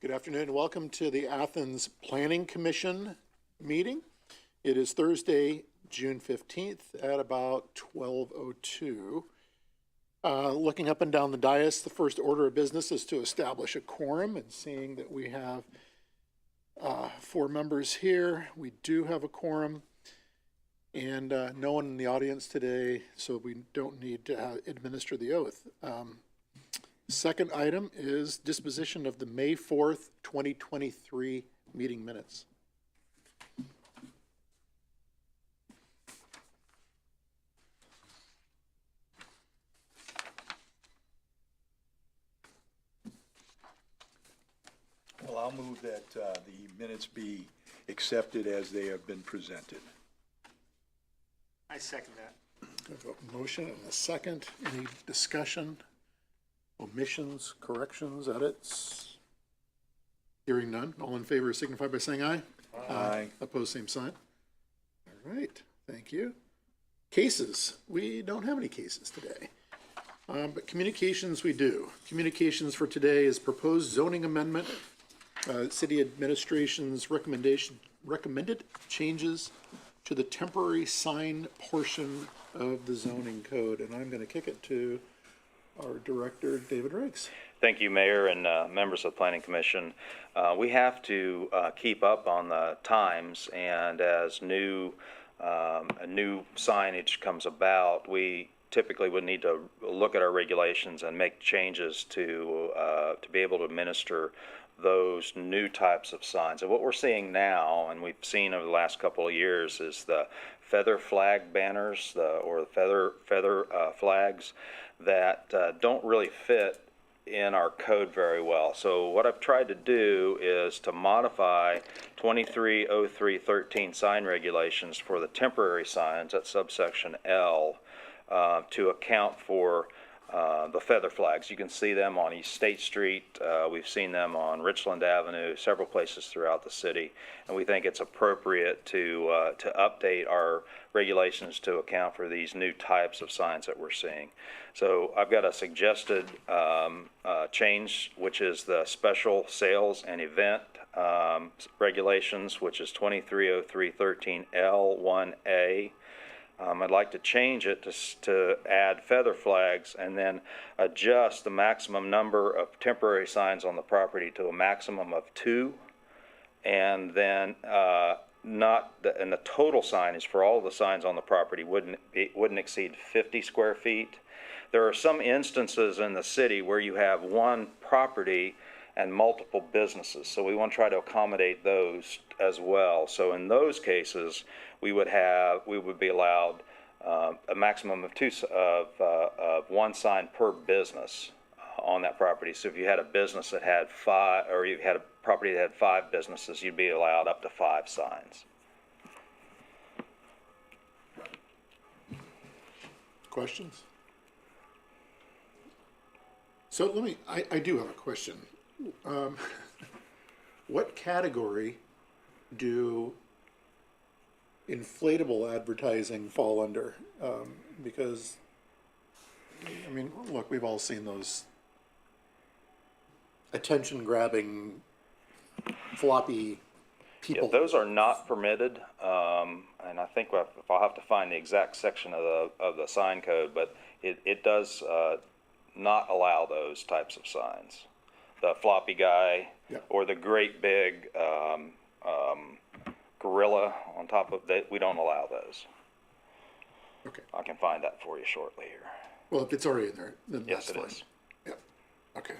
Good afternoon and welcome to the Athens Planning Commission meeting. It is Thursday, June 15th at about 12:02. Looking up and down the dais, the first order of business is to establish a quorum, and seeing that we have 4 members here, we do have a quorum, and no one in the audience today, so we don't need to administer the oath. Second item is disposition of the May 4th, 2023 meeting minutes. Well, I'll move that the minutes be accepted as they have been presented. I second that. I have a motion and a second. Any discussion? Omissions, corrections, edits? Hearing none. All in favor signify by saying aye. Aye. Opposed, same sign. All right, thank you. Cases. We don't have any cases today. But communications we do. Communications for today is proposed zoning amendment, city administration's recommended changes to the temporary sign portion of the zoning code. And I'm going to kick it to our director, David Riggs. Thank you, Mayor and members of the Planning Commission. We have to keep up on the times, and as new signage comes about, we typically would need to look at our regulations and make changes to be able to administer those new types of signs. And what we're seeing now, and we've seen over the last couple of years, is the feather flag banners, or the feather flags that don't really fit in our code very well. So what I've tried to do is to modify 230313 sign regulations for the temporary signs at subsection L to account for the feather flags. You can see them on East State Street. We've seen them on Richland Avenue, several places throughout the city, and we think it's appropriate to update our regulations to account for these new types of signs that we're seeing. So I've got a suggested change, which is the special sales and event regulations, which is 230313 L1A. I'd like to change it to add feather flags and then adjust the maximum number of temporary signs on the property to a maximum of 2, and then and the total signage for all of the signs on the property wouldn't exceed 50 square feet. There are some instances in the city where you have one property and multiple businesses, so we want to try to accommodate those as well. So in those cases, we would be allowed a maximum of one sign per business on that property. So if you had a business that had 5, or you had a property that had 5 businesses, you'd be allowed up to 5 signs. Questions? So I do have a question. What category do inflatable advertising fall under? Because, I mean, look, we've all seen those attention-grabbing floppy people. Yeah, those are not permitted, and I think I'll have to find the exact section of the sign code, but it does not allow those types of signs. The floppy guy, yep, or the great big gorilla on top of that, we don't allow those. Okay. I can find that for you shortly here. Well, if it's already in there, then yes, that's fine. Is. Yep. Okay.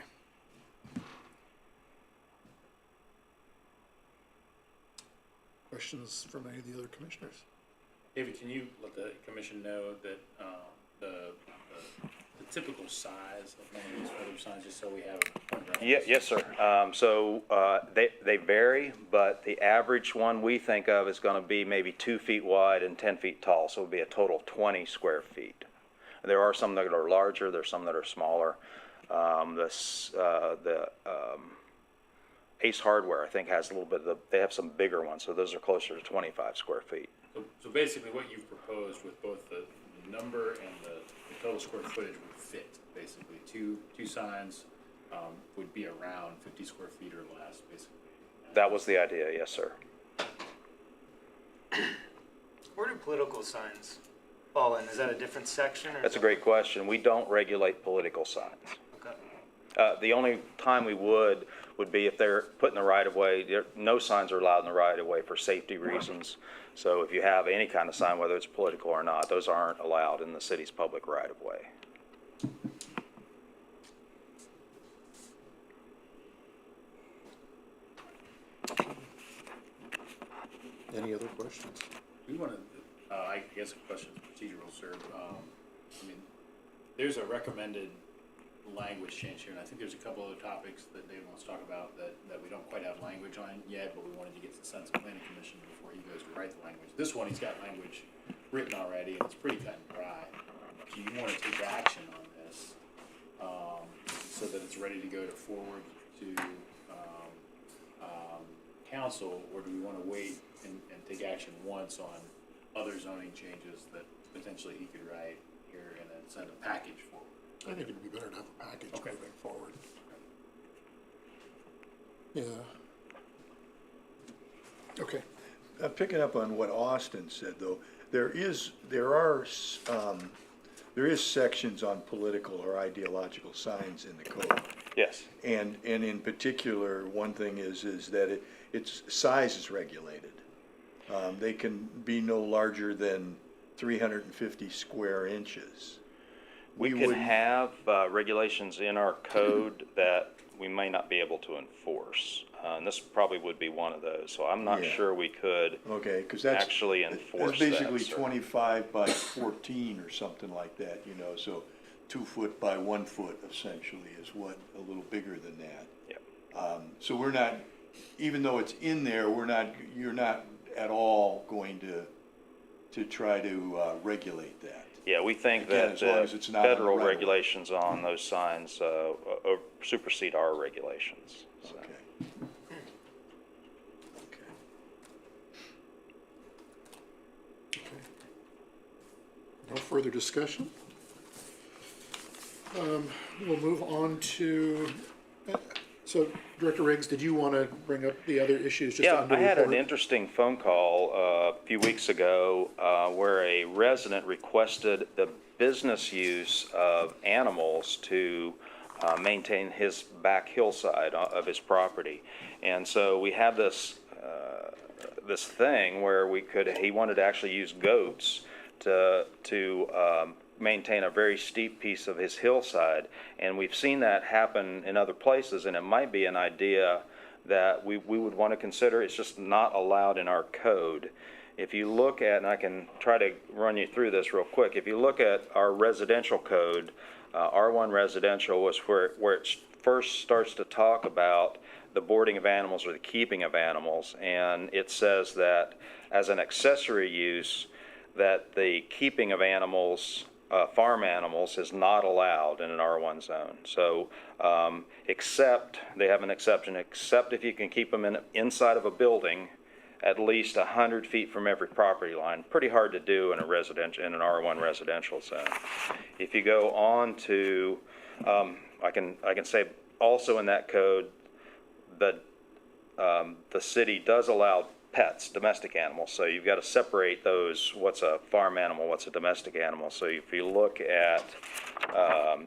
Questions from any of the other commissioners? David, can you let the commission know that the typical size of one of these feather signs, just so we have it? Yes, sir. So they vary, but the average one we think of is going to be maybe 2 feet wide and 10 feet tall, so it would be a total of 20 square feet. There are some that are larger, there's some that are smaller. Ace Hardware, I think, has a little bit of they have some bigger ones, so those are closer to 25 square feet. So basically what you've proposed with both the number and the total square footage would fit, basically. Two signs would be around 50 square feet or less, basically. That was the idea, yes, sir. Where do political signs fall in? Is that a different section? Or That's a great question. We don't regulate political signs. Okay. The only time we would be if they're put in the right of way. No signs are allowed in the right of way for safety reasons. So if you have any kind of sign, whether it's political or not, those aren't allowed in the city's public right of way. Any other questions? We want to, I guess a question is procedural, sir. I mean, there's a recommended language change here, and I think there's a couple other topics that David wants to talk about that we don't quite have language on yet, but we wanted to get the sense of planning commission before he goes to write the language. This one, he's got language written already, and it's pretty cut and dry. Do you want to take action on this, so that it's ready to go forward to council, or do we want to wait and take action once on other zoning changes that potentially he could write here and then send a package forward? I think it'd be better to have a package Okay. moving forward. Yeah. Okay. Picking up on what Austin said, though, there are sections on political or ideological signs in the code. Yes. And in particular, one thing is that its size is regulated. They can be no larger than 350 square inches. We could have regulations in our code that we may not be able to enforce. And this probably would be one of those. So I'm not Yeah. sure we could Okay, because that's. actually enforce That's basically that, sir. 25 by 14 or something like that, so 2 foot by 1 foot essentially is what, a little bigger than that. Yep. So we're not, even though it's in there, you're not at all going to try to regulate that. Yeah, we think Again, that as long as it's not on the federal right of way. regulations on those signs supersede our regulations. So. Okay. Okay. No further discussion. We'll move on to, so Director Riggs, did you want to bring up the other issues? Just Yeah, under I had an report? interesting phone call a few weeks ago where a resident requested the business use of animals to maintain his back hillside of his property. And so we have this this thing where he wanted to actually use goats to maintain a very steep piece of his hillside, and we've seen that happen in other places, and it might be an idea that we would want to consider. It's just not allowed in our code. If you look at, and I can try to run you through this real quick, if you look at our residential code, R1 residential was where it first starts to talk about the boarding of animals or the keeping of animals, and it says that as an accessory use, that the keeping of animals, farm animals, is not allowed in an R1 zone. So, except, they have an exception, except if you can keep them inside of a building at least 100 feet from every property line. Pretty hard to do in an R1 residential zone. If you go on to, I can say also in that code that the city does allow pets, domestic animals. So you've got to separate those, what's a farm animal, what's a domestic animal. So if you look at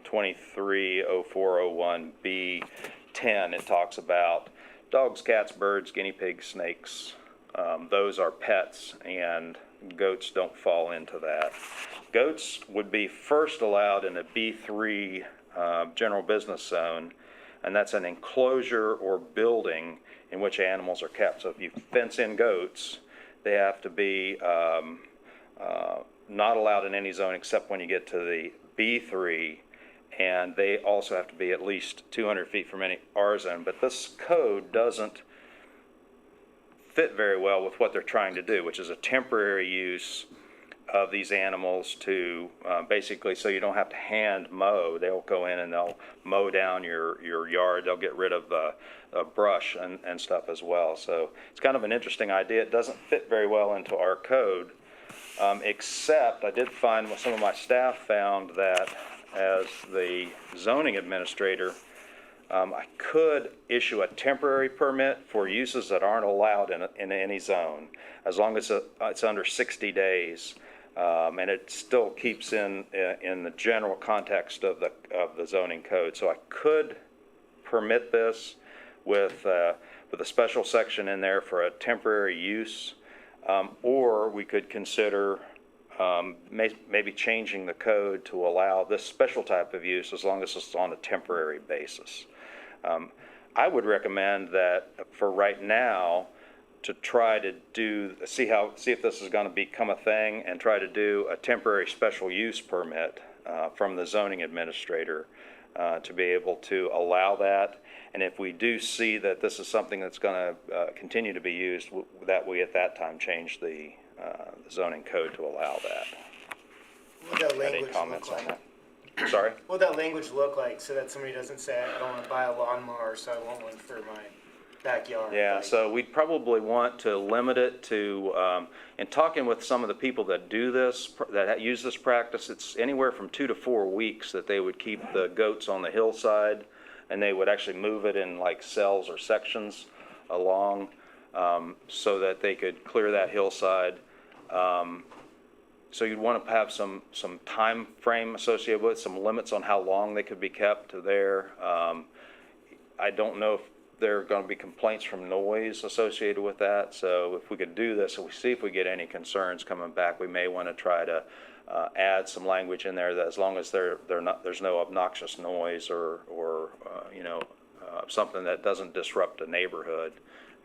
230401B10, it talks about dogs, cats, birds, guinea pigs, snakes. Those are pets, and goats don't fall into that. Goats would be first allowed in a B3 general business zone, and that's an enclosure or building in which animals are kept. So if you fence in goats, they have to be not allowed in any zone except when you get to the B3, and they also have to be at least 200 feet from any R zone. But this code doesn't fit very well with what they're trying to do, which is a temporary use of these animals to basically, so you don't have to hand mow. They'll go in and they'll mow down your yard. They'll get rid of brush and stuff as well. So it's kind of an interesting idea. It doesn't fit very well into our code, except I did find, some of my staff found that as the zoning administrator, I could issue a temporary permit for uses that aren't allowed in any zone, as long as it's under 60 days. And it still keeps in the general context of the zoning code. So I could permit this with a special section in there for a temporary use, or we could consider maybe changing the code to allow this special type of use as long as it's on a temporary basis. I would recommend that for right now, to try to see if this is going to become a thing, and try to do a temporary special use permit from the zoning administrator to be able to allow that. And if we do see that this is something that's going to continue to be used, that we at that time change the zoning code to allow that. What would that Any language comments look on like? that? Sorry? What would that language look like so that somebody doesn't say, I don't want to buy a lawnmower, so I want one for my backyard? Yeah, Like, so we'd probably want to limit it to, in talking with some of the people that do this, that use this practice, it's anywhere from 2 to 4 weeks that they would keep the goats on the hillside, and they would actually move it in like cells or sections along, so that they could clear that hillside. So you'd want to have some time frame associated with it, some limits on how long they could be kept there. I don't know if there are going to be complaints from noise associated with that. So if we could do this, and we see if we get any concerns coming back, we may want to try to add some language in there that as long as there's no obnoxious noise or something that doesn't disrupt the neighborhood,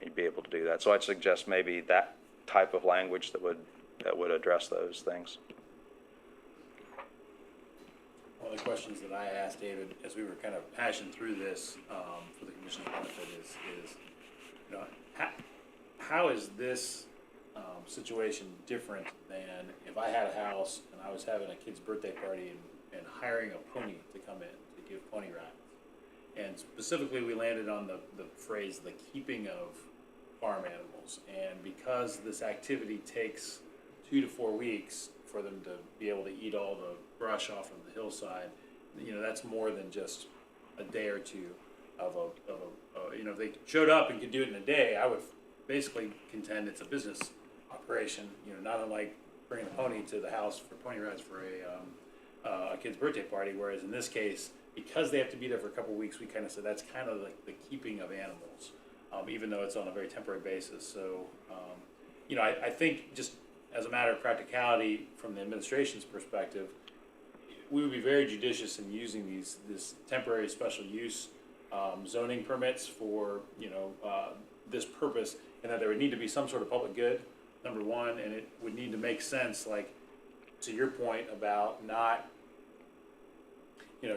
you'd be able to do that. So I'd suggest maybe that type of language that would address those things. One of the questions that I asked David as we were kind of hashing through this for the commission's benefit is how is this situation different than if I had a house and I was having a kid's birthday party and hiring a pony to come in to give pony rides? And specifically, we landed on the phrase, the keeping of farm animals. And because this activity takes 2 to 4 weeks for them to be able to eat all the brush off of the hillside, that's more than just a day or two of if they showed up and could do it in a day, I would basically contend it's a business operation, not unlike bringing a pony to the house for pony rides for a kid's birthday party. Whereas in this case, because they have to be there for a couple of weeks, we kind of said that's kind of like the keeping of animals, even though it's on a very temporary basis. So, I think just as a matter of practicality from the administration's perspective, we would be very judicious in using this temporary special use zoning permits for, this purpose, and that there would need to be some sort of public good, number one, and it would need to make sense, like, to your point about not,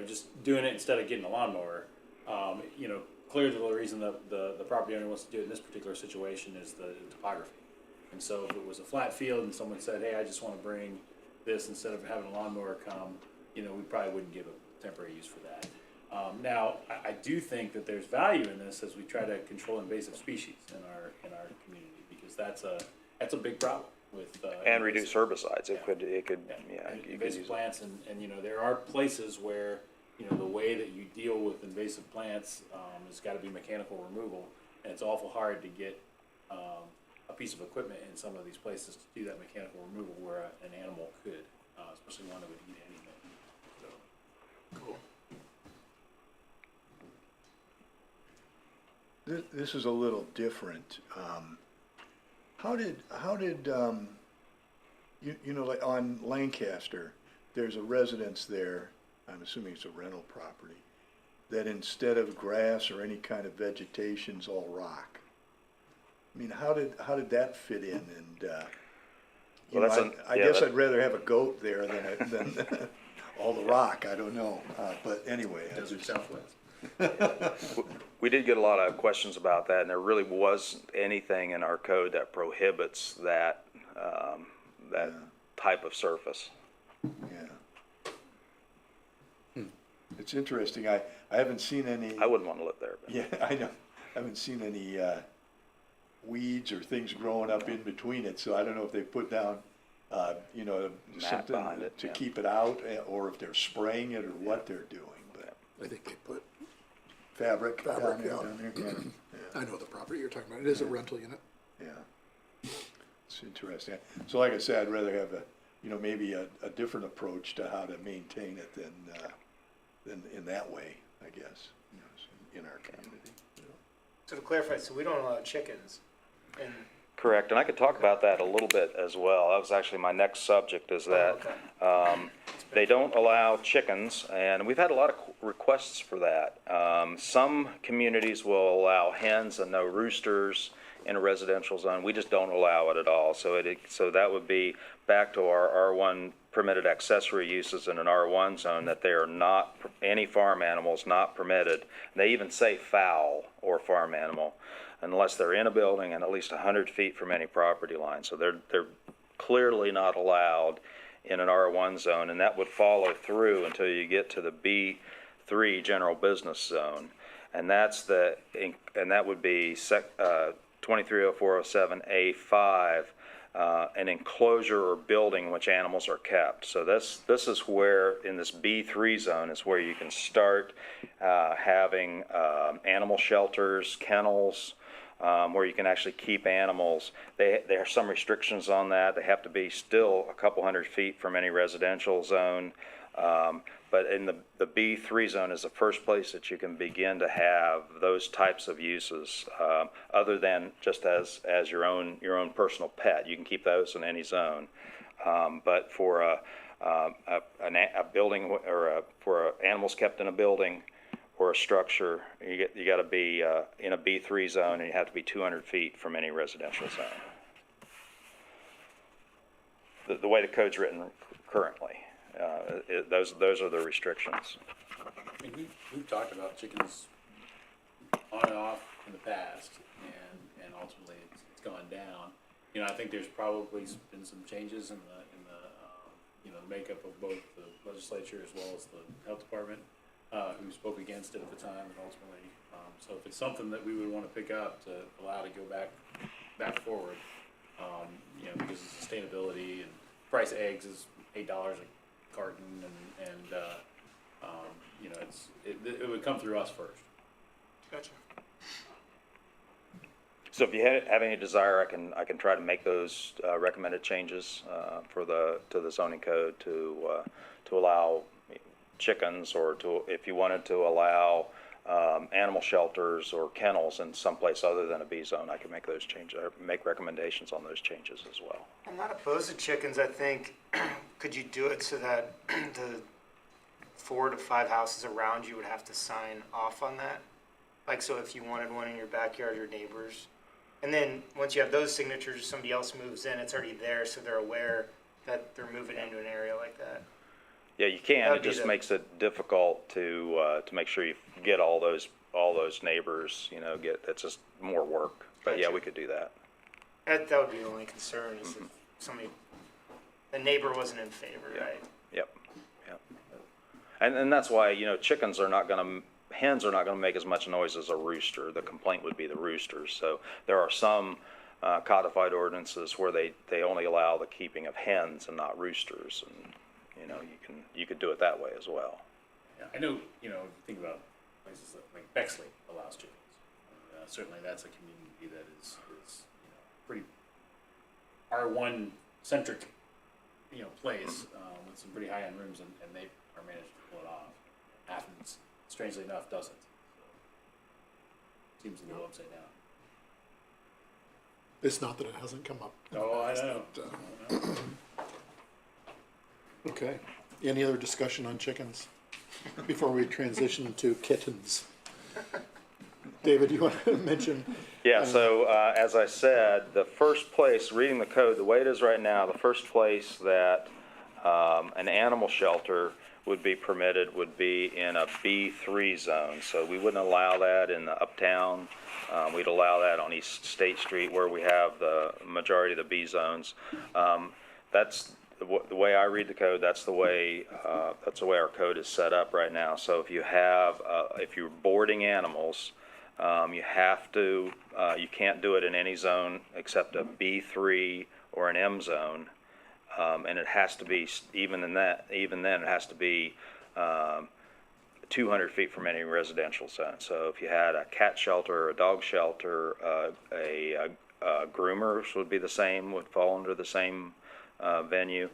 just doing it instead of getting a lawnmower. Clearly the reason the property owner wants to do it in this particular situation is the topography. And so if it was a flat field and someone said, hey, I just want to bring this instead of having a lawnmower come, we probably wouldn't give a temporary use for that. Now, I do think that there's value in this as we try to control invasive species in our community, because that's a big problem with And reduce herbicides. It could, you could invasive use plants, and there are places where the way that you deal with invasive plants has got to be mechanical removal, and it's awful hard to get a piece of equipment in some of these places to do that mechanical removal where an animal could, especially one that would eat anything. So. Cool. This is a little different. How did like on Lancaster, there's a residence there, I'm assuming it's a rental property, that instead of grass or any kind of vegetation's all rock. I mean, how did that fit in? And I guess I'd rather have a goat there than all the rock. I don't know, but anyway. Desert Southwest. We did get a lot of questions about that, and there really wasn't anything in our code that prohibits that type of surface. Yeah. It's interesting. I haven't seen any. I wouldn't want to live there. But. Yeah, I know. I haven't seen any weeds or things growing up in between it, so I don't know if they put down, something behind it, to keep keep it out, or if they're spraying it or what they're doing. But I think they put Fabric down Fabric, there, yeah. down there, yeah. I know the property you're talking about. It is a rental unit. Yeah, it's interesting. So like I said, I'd rather have maybe a different approach to how to maintain it than in that way, I guess, in our community. So to clarify, so we don't allow chickens in, Correct, and I could talk about that a little bit as well. That was actually my next subject, is that they don't allow chickens, and we've had a lot of requests for that. Some communities will allow hens and no roosters in a residential zone. We just don't allow it at all. So that would be back to our R1 permitted accessory uses in an R1 zone, that they are not, any farm animals not permitted. They even say fowl or farm animal, unless they're in a building and at least 100 feet from any property line. So they're clearly not allowed in an R1 zone, and that would follow through until you get to the B3 general business zone, and that would be 230407A5, an enclosure or building in which animals are kept. So this is where, in this B3 zone, is where you can start having animal shelters, kennels, where you can actually keep animals. There are some restrictions on that. They have to be still a couple 100 feet from any residential zone. But in the B3 zone is the first place that you can begin to have those types of uses, other than just as your own personal pet. You can keep those in any zone. But for a building, or for animals kept in a building or a structure, you got to be in a B3 zone, and you have to be 200 feet from any residential zone. The way the code's written currently, those are the restrictions. I mean, we've talked about chickens on and off in the past, and ultimately it's gone down. You know, I think there's probably been some changes in the the makeup of both the legislature as well as the health department, who spoke against it at the time, and ultimately, so if it's something that we would want to pick up to allow to go back forward, because of sustainability, and price of eggs is $8 a carton, and it would come through us first. gotcha. So if you have any desire, I can try to make those recommended changes to the zoning code to allow chickens, or if you wanted to allow animal shelters or kennels in someplace other than a B zone, I can make those changes, or make recommendations on those changes as well. I'm not opposed to chickens, I think. Could you do it so that the 4 to 5 houses around you would have to sign off on that? Like, so if you wanted one in your backyard, your neighbors, and then once you have those signatures, somebody else moves in, it's already there, so they're aware that they're moving into an area like that. Yeah, you can. That'd It be just the- makes it difficult to make sure you get all those neighbors. That's just more work. But yeah, Gotcha. we could do that. That would be the only concern, is if somebody, the neighbor wasn't in favor, Yeah. right? Yep. And that's why hens are not gonna make as much noise as a rooster. The complaint would be the roosters. So there are some codified ordinances where they only allow the keeping of hens and not roosters, and you could do it that way as well. Yeah, I know, if you think about places like Bexley allows chickens. Certainly that's a community that is pretty R1 centric, place, with some pretty high-end rooms, and they are managed to pull it off. Athens, strangely enough, doesn't. So, seems a little upside down. It's not that it hasn't come up. Oh, I know. Okay. Any other discussion on chickens before we transition to kittens? David, you want to mention? Yeah, so as I said, the first place, reading the code, the way it is right now, the first place that an animal shelter would be permitted would be in a B3 zone. So we wouldn't allow that in the uptown. We'd allow that on East State Street, where we have the majority of the B zones. That's the way I read the code. That's the way our code is set up right now. So if you're boarding animals, you can't do it in any zone except a B3 or an M zone, and it has to be, even then it has to be 200 feet from any residential zone. So if you had a cat shelter, a dog shelter, groomers would be the same, would fall under the same venue.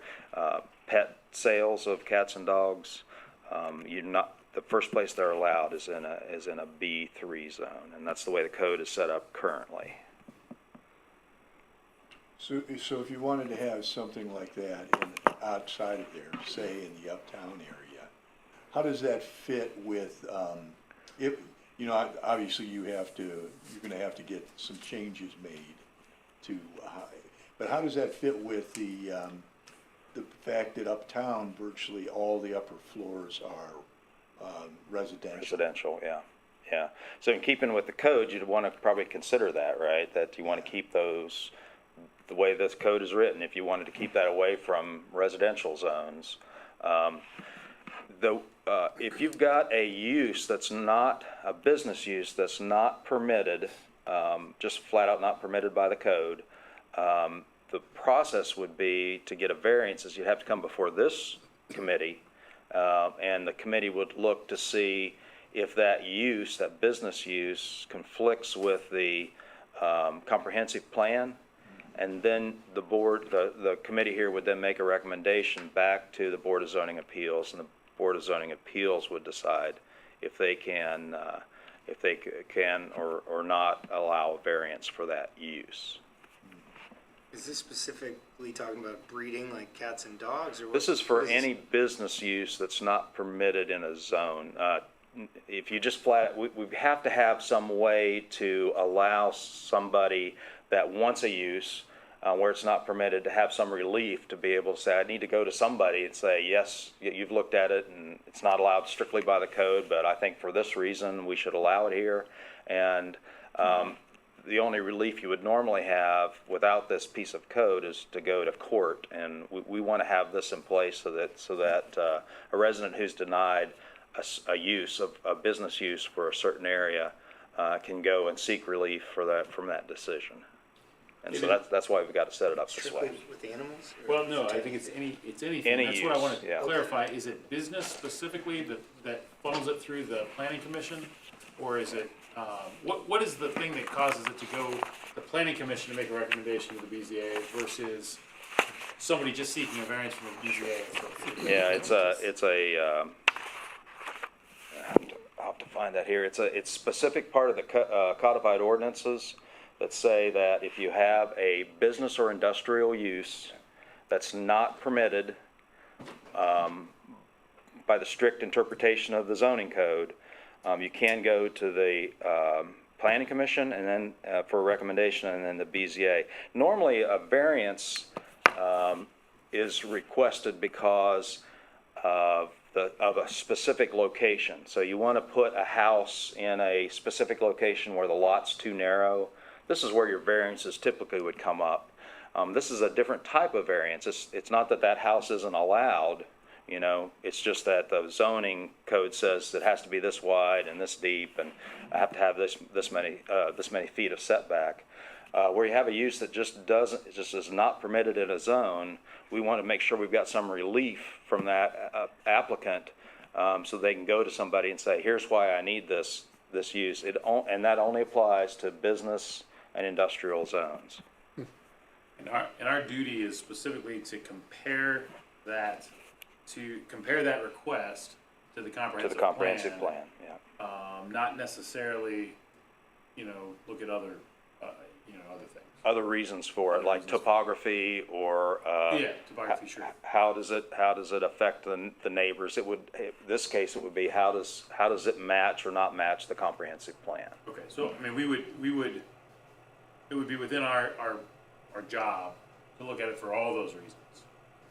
Pet sales of cats and dogs, the first place they're allowed is in a B3 zone, and that's the way the code is set up currently. So if you wanted to have something like that outside of there, say in the uptown area, how does that fit with, obviously you're gonna have to get some changes made to, but how does that fit with the fact that uptown virtually all the upper floors are residential? Residential, yeah. So in keeping with the code, you'd want to probably consider that, right? That you want to keep those the way this code is written, if you wanted to keep that away from residential zones. If you've got a use that's not, a business use that's not permitted, just flat out not permitted by the code, the process would be to get a variance is you'd have to come before this committee, and the committee would look to see if that use, that business use, conflicts with the comprehensive plan. And then the board, the committee here would then make a recommendation back to the Board of Zoning Appeals, and the Board of Zoning Appeals would decide if they can or not allow a variance for that use. Is this specifically talking about breeding, like cats and dogs, or what? This is for any business use that's not permitted in a zone. If you just we have to have some way to allow somebody that wants a use where it's not permitted to have some relief to be able to say, I need to go to somebody and say, yes, you've looked at it and it's not allowed strictly by the code, but I think for this reason we should allow it here. And the only relief you would normally have without this piece of code is to go to court, and we want to have this in place so that a resident who's denied a business use for a certain area can go and seek relief from that decision. And so that's why we've got to set it up this way. Strictly with animals? Or Well, no, I think it's anything. Any That's what I use, want to yeah. clarify. Is it business specifically that funnels it through the planning commission? Or is it, what is the thing that causes it to go, the planning commission to make a recommendation to the BZA versus somebody just seeking a variance from the BZA? Yeah, I'll have to find that here. It's specific part of the codified ordinances that say that if you have a business or industrial use that's not permitted by the strict interpretation of the zoning code, you can go to the planning commission and then for a recommendation, and then the BZA. Normally, a variance is requested because of a specific location. So you want to put a house in a specific location where the lot's too narrow. This is where your variances typically would come up. This is a different type of variance. It's not that house isn't allowed, it's just that the zoning code says it has to be this wide and this deep, and I have to have this many feet of setback. Where you have a use that just is not permitted in a zone, we want to make sure we've got some relief from that applicant, so they can go to somebody and say, here's why I need this use. And that only applies to business and industrial zones. And our duty is specifically to compare that request to the comprehensive plan, yeah. Not necessarily, look at other things. Other reasons for it, like topography or Topography, sure. how does it affect the neighbors? In this case, it would be how does it match or not match the comprehensive plan? Okay, so I mean, it would be within our job to look at it for all those reasons.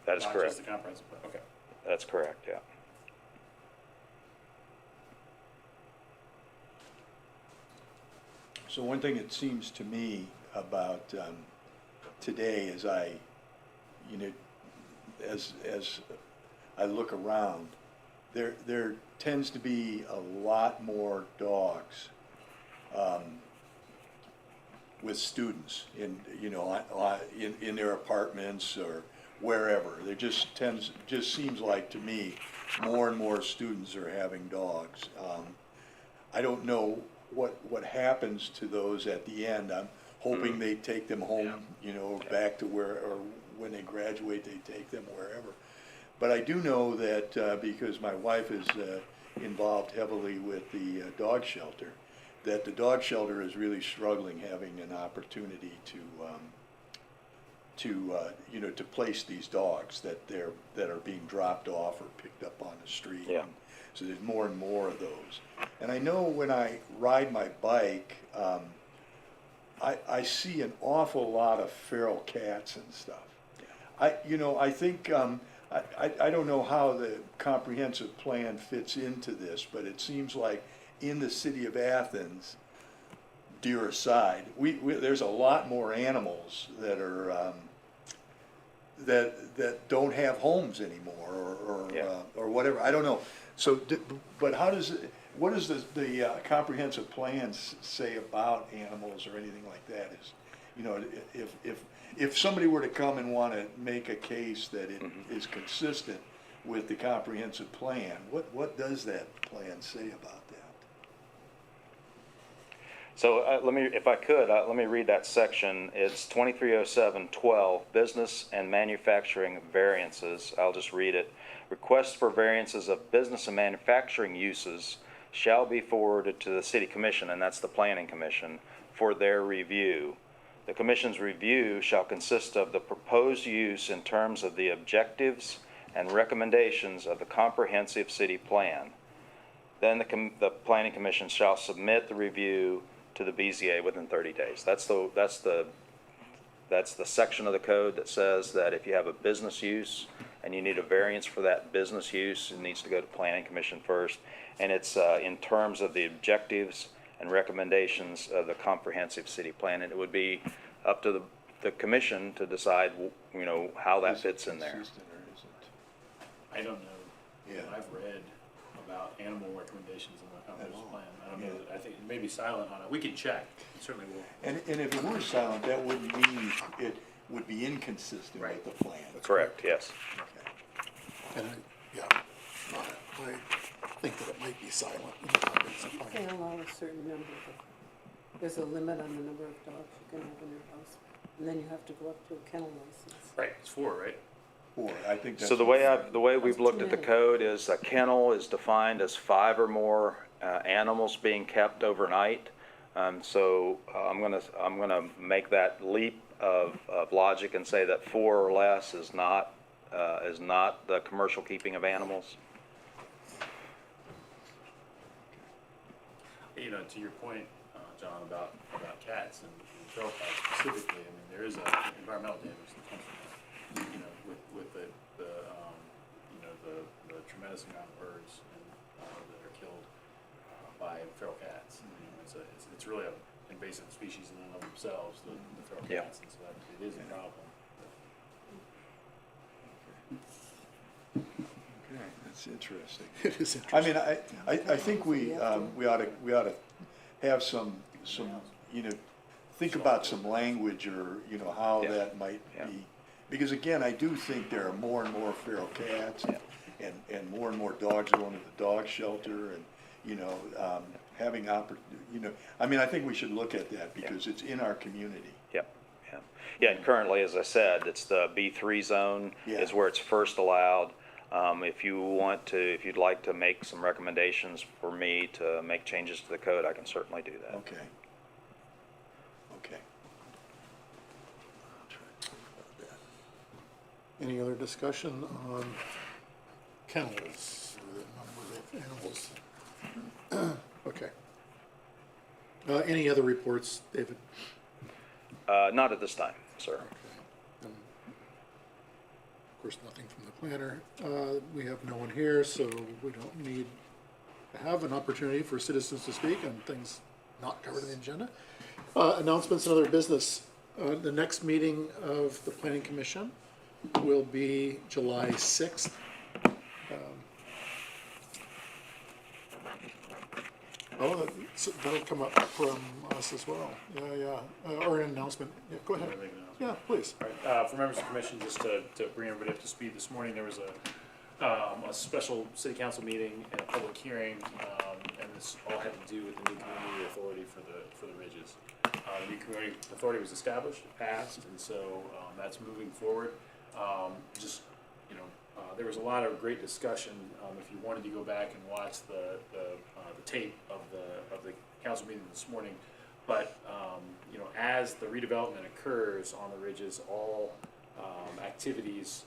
That is Not correct. just the comprehensive plan. Okay. That's correct, yeah. So one thing it seems to me about today as as I look around, there tends to be a lot more dogs with students in their apartments or wherever. There just seems like to me more and more students are having dogs. I don't know what happens to those at the end. I'm hoping they take them home, you know, back to where, or when they graduate, they take them wherever. But I do know that, because my wife is involved heavily with the dog shelter, that the dog shelter is really struggling having an opportunity to you know, to place these dogs that are being dropped off or picked up on the street. Yeah. So there's more and more of those. And I know when I ride my bike, I see an awful lot of feral cats and stuff. I think, I don't know how the comprehensive plan fits into this, but it seems like in the city of Athens, deer aside, there's a lot more animals that are, that don't have homes anymore, or whatever, I don't know. So, but how does it, what does the comprehensive plan say about animals or anything like that? Is, you know, if somebody were to come and want to make a case that it is consistent with the comprehensive plan, what does that plan say about that? So let me, if I could, let me read that section. It's 2307-12, business and manufacturing variances. I'll just read it. Requests for variances of business and manufacturing uses shall be forwarded to the City Commission, and that's the Planning Commission, for their review. The Commission's review shall consist of the proposed use in terms of the objectives and recommendations of the comprehensive city plan. Then the Planning Commission shall submit the review to the BZA within 30 days. That's the section of the code that says that if you have a business use and you need a variance for that business use, it needs to go to Planning Commission first. And it's in terms of the objectives and recommendations of the comprehensive city plan. And it would be up to the commission to decide, you know, how that fits in there. Consistent or isn't? I don't know. Yeah. I've read about animal recommendations in the comprehensive plan. I don't know, Yeah. that I think it may be silent on it. We can check, certainly will. And if it were silent, that wouldn't mean it would be inconsistent Right. with the plan. Correct, yes. Okay. And I think that it might be silent in the comprehensive They plan. allow a certain number there's a limit on the number of dogs you can have in your house, and then you have to go up to a kennel license. Right, it's 4, right? Or I think that's. So the way we've looked at the code is a kennel is defined as 5 or more animals being kept overnight. So I'm gonna make that leap of logic and say that 4 or less is not the commercial keeping of animals. You know, to your point, John, about cats and feral cats specifically, I mean, there is a environmental damage that comes from that. You know, with the you know, the tremendous amount of birds that are killed by feral cats. I mean, it's really an invasive species in and of themselves, the feral Yeah. cats, and so that it is a problem. Okay, that's interesting. It is I interesting. mean, I think we ought to have some, you know, think about some language or, you know, how Yeah. that might Yeah. be. Because again, I do think there are more and more feral cats and more dogs going to the dog shelter and, you know, having you know, I mean, I think we should look at that because it's in our community. Yep, yeah. Yeah, and currently, as I said, it's the B3 zone Yeah. is where it's first allowed. If you'd like to make some recommendations for me to make changes to the code, I can certainly do that. Okay. Okay. I'll try to think about that. Any other discussion on kennels or the number of animals? Okay. Any other reports, David? Not at this time, sir. Okay. Of course, nothing from the planner. We have no one here, so we don't need to have an opportunity for citizens to speak on things not covered in the agenda. Announcements and other business. The next meeting of the Planning Commission will be July 6th. That'll come up from us as well. Yeah. Or an announcement. Yeah, go ahead. Can I make an announcement? Yeah, please. All right, for members of the commission, just to bring everybody up to speed, this morning there was a special city council meeting and a public hearing, and this all had to do with the new community authority for the Ridges. The new community authority was established, passed, and so, that's moving forward. Just, you know, there was a lot of great discussion, if you wanted to go back and watch the tape of the council meeting this morning. But, you know, as the redevelopment occurs on the Ridges, all, activities,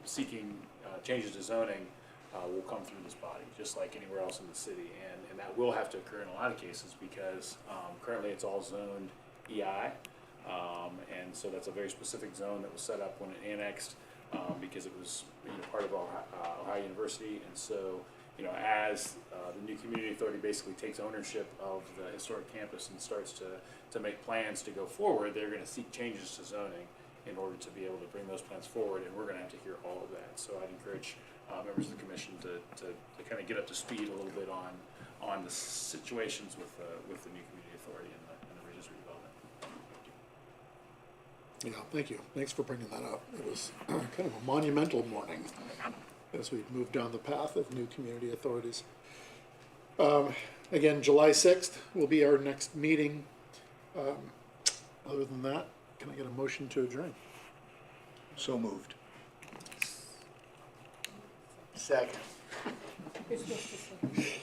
seeking, changes to zoning, will come through this body, just like anywhere else in the city. And that will have to occur in a lot of cases because, currently it's all zoned EI. And so that's a very specific zone that was set up when it annexed, because it was, you know, part of Ohio University. And so, you know, as the new community authority basically takes ownership of the historic campus and starts to make plans to go forward, they're gonna seek changes to zoning in order to be able to bring those plans forward, and we're gonna have to hear all of that. So I'd encourage members of the commission to kind of get up to speed a little bit on the situations with the new community authority and the Ridges redevelopment. Yeah, thank you. Thanks for bringing that up. It was kind of a monumental morning as we moved down the path of new community authorities. Again, July 6th will be our next meeting. Other than that, can I get a motion to adjourn? So moved. Second. You're supposed to say.